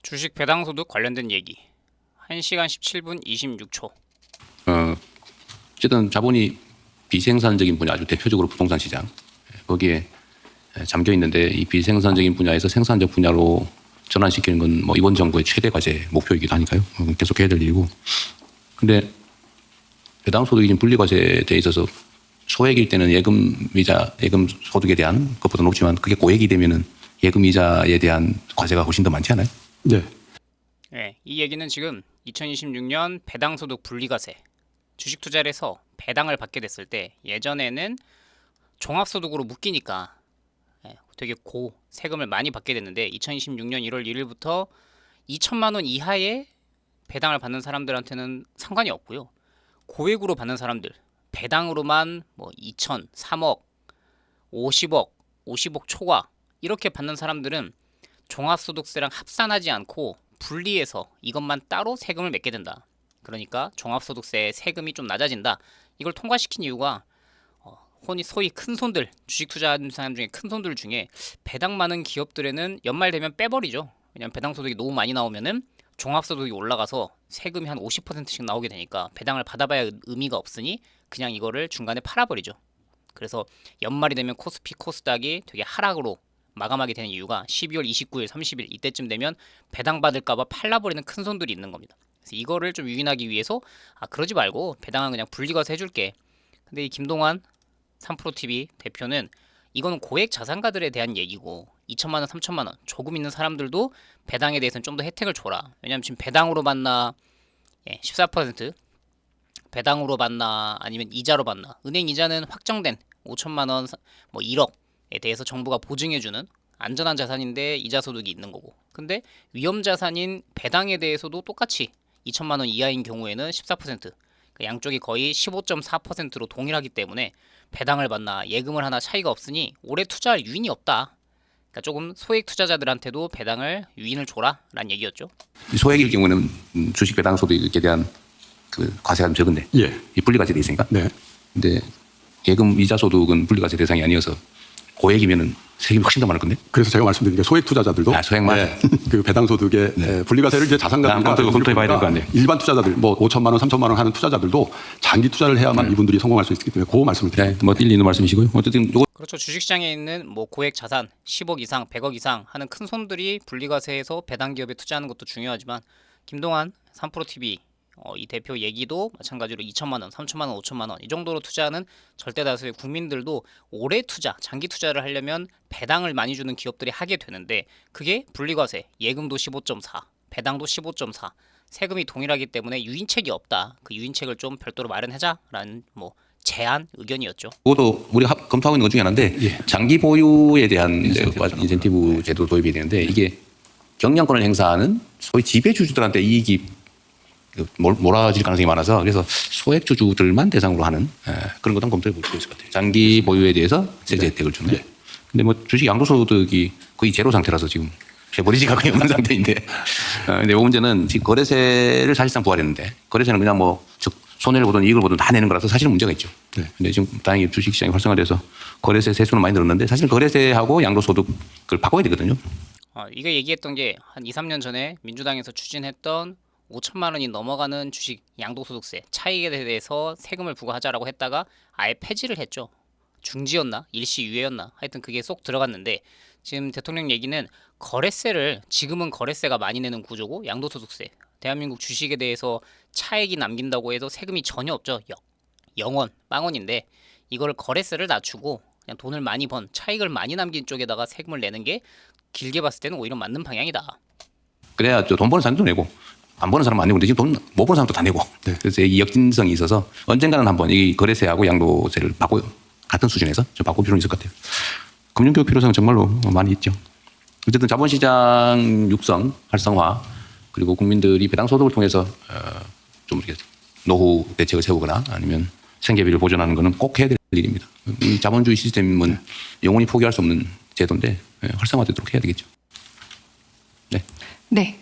주식 배당소득 관련된 얘기 1시간 17분 26초. 어쨌든 자본이 비생산적인 분야, 아주 대표적으로 부동산 시장, 거기에 잠겨 있는데 이 비생산적인 분야에서 생산적 분야로 전환시키는 건 뭐 이번 정부의 최대 과제 목표이기도 하니까요. 계속 해야 될 일이고. 근데 배당소득이 지금 분리과세에 대해 있어서 소액일 때는 예금이자 예금 소득에 대한 것보다 높지만 그게 고액이 되면은 예금이자에 대한 과세가 훨씬 더 많지 않아요? 네. 네, 이 얘기는 지금 2026년 배당소득 분리과세, 주식 투자를 해서 배당을 받게 됐을 때 예전에는 종합소득으로 묶이니까 되게 고 세금을 많이 받게 됐는데 2026년 1월 1일부터 2천만 원 이하의 배당을 받는 사람들한테는 상관이 없고요. 고액으로 받는 사람들, 배당으로만 뭐 2천, 3억, 50억, 50억 초과 이렇게 받는 사람들은 종합소득세랑 합산하지 않고 분리해서 이것만 따로 세금을 맺게 된다. 그러니까 종합소득세 세금이 좀 낮아진다. 이걸 통과시킨 이유가 소위 큰 손들, 주식 투자하는 사람 중에 큰 손들 중에 배당 많은 기업들에는 연말 되면 빼버리죠. 왜냐면 배당소득이 너무 많이 나오면은 종합소득이 올라가서 세금이 한 50%씩 나오게 되니까 배당을 받아봐야 의미가 없으니 그냥 이거를 중간에 팔아버리죠. 그래서 연말이 되면 코스피, 코스닥이 되게 하락으로 마감하게 되는 이유가 12월 29일, 30일 이때쯤 되면 배당 받을까봐 팔라버리는 큰 손들이 있는 겁니다. 그래서 이거를 좀 유인하기 위해서 그러지 말고 배당은 그냥 분리과세 해줄게. 근데 이 김동완 3프로TV 대표는 이거는 고액 자산가들에 대한 얘기고 2천만 원, 3천만 원 조금 있는 사람들도 배당에 대해서는 좀 더 혜택을 줘라. 왜냐면 지금 배당으로 받나 14% 배당으로 받나 아니면 이자로 받나 은행 이자는 확정된 5천만 원, 뭐 1억에 대해서 정부가 보증해주는 안전한 자산인데 이자 소득이 있는 거고 근데 위험 자산인 배당에 대해서도 똑같이 2천만 원 이하인 경우에는 14% 양쪽이 거의 15.4%로 동일하기 때문에 배당을 받나 예금을 하나 차이가 없으니 올해 투자할 유인이 없다. 그러니까 조금 소액 투자자들한테도 배당을 유인을 줘라라는 얘기였죠. 소액일 경우는 주식 배당 소득에 대한 그 과세가 좀 적은데 예. 이 분리과세 돼 있으니까. 네. 근데 예금 이자 소득은 분리과세 대상이 아니어서 고액이면은 세금이 훨씬 더 많을 건데. 그래서 제가 말씀드린 게 소액 투자자들도 소액만 그 배당 소득의 분리과세를 이제 자산가들이나 검토해 봐야 될 거 아니에요. 일반 투자자들 뭐 5천만 원, 3천만 원 하는 투자자들도 장기 투자를 해야만 이분들이 성공할 수 있기 때문에 그 말씀을 드립니다. 뭐 일리 있는 말씀이시고요. 어쨌든 이거 그렇죠. 주식시장에 있는 뭐 고액 자산 10억 이상, 100억 이상 하는 큰 손들이 분리과세에서 배당 기업에 투자하는 것도 중요하지만 김동완 3프로TV 이 대표 얘기도 마찬가지로 2천만 원, 3천만 원, 5천만 원 이 정도로 투자하는 절대 다수의 국민들도 오래 투자, 장기 투자를 하려면 배당을 많이 주는 기업들이 하게 되는데 그게 분리과세, 예금도 15.4, 배당도 15.4 세금이 동일하기 때문에 유인책이 없다. 그 유인책을 좀 별도로 마련하자라는 뭐 제안 의견이었죠. 그것도 우리가 검토하고 있는 것 중에 하나인데 장기 보유에 대한 인센티브 제도 도입이 되는데 이게 경영권을 행사하는 소위 지배주주들한테 이익이 몰아질 가능성이 많아서 그래서 소액 주주들만 대상으로 하는 그런 것도 검토해 볼 수 있을 것 같아요. 장기 보유에 대해서 세제 혜택을 주는. 근데 뭐 주식 양도소득이 거의 제로 상태라서 지금 해버리지가 거의 없는 상태인데. 근데 이 문제는 지금 거래세를 사실상 부활했는데 거래세는 그냥 뭐 손해를 보든 이익을 보든 다 내는 거라서 사실은 문제가 있죠. 근데 지금 다행히 주식시장이 활성화돼서 거래세 세수는 많이 늘었는데 사실 거래세하고 양도소득을 바꿔야 되거든요. 이거 얘기했던 게 한 2, 3년 전에 민주당에서 추진했던 5천만 원이 넘어가는 주식 양도소득세 차익에 대해서 세금을 부과하자라고 했다가 아예 폐지를 했죠. 중지였나 일시유예였나 하여튼 그게 쏙 들어갔는데 지금 대통령 얘기는 거래세를 지금은 거래세가 많이 내는 구조고 양도소득세 대한민국 주식에 대해서 차익이 남긴다고 해도 세금이 전혀 없죠. 0원, 빵원인데 이거를 거래세를 낮추고 그냥 돈을 많이 번 차익을 많이 남긴 쪽에다가 세금을 내는 게 길게 봤을 때는 오히려 맞는 방향이다. 그래야 돈 버는 사람도 내고 안 버는 사람은 안 내고 지금 돈 못 버는 사람도 다 내고. 그래서 이 역진성이 있어서 언젠가는 한번 이 거래세하고 양도세를 바꿔요. 같은 수준에서 좀 바꿀 필요는 있을 것 같아요. 금융교육 필요성은 정말로 많이 있죠. 어쨌든 자본시장 육성, 활성화 그리고 국민들이 배당소득을 통해서 좀 이렇게 노후 대책을 세우거나 아니면 생계비를 보존하는 것은 꼭 해야 될 일입니다. 이 자본주의 시스템은 영원히 포기할 수 없는 제도인데 활성화되도록 해야 되겠죠. 네. 네.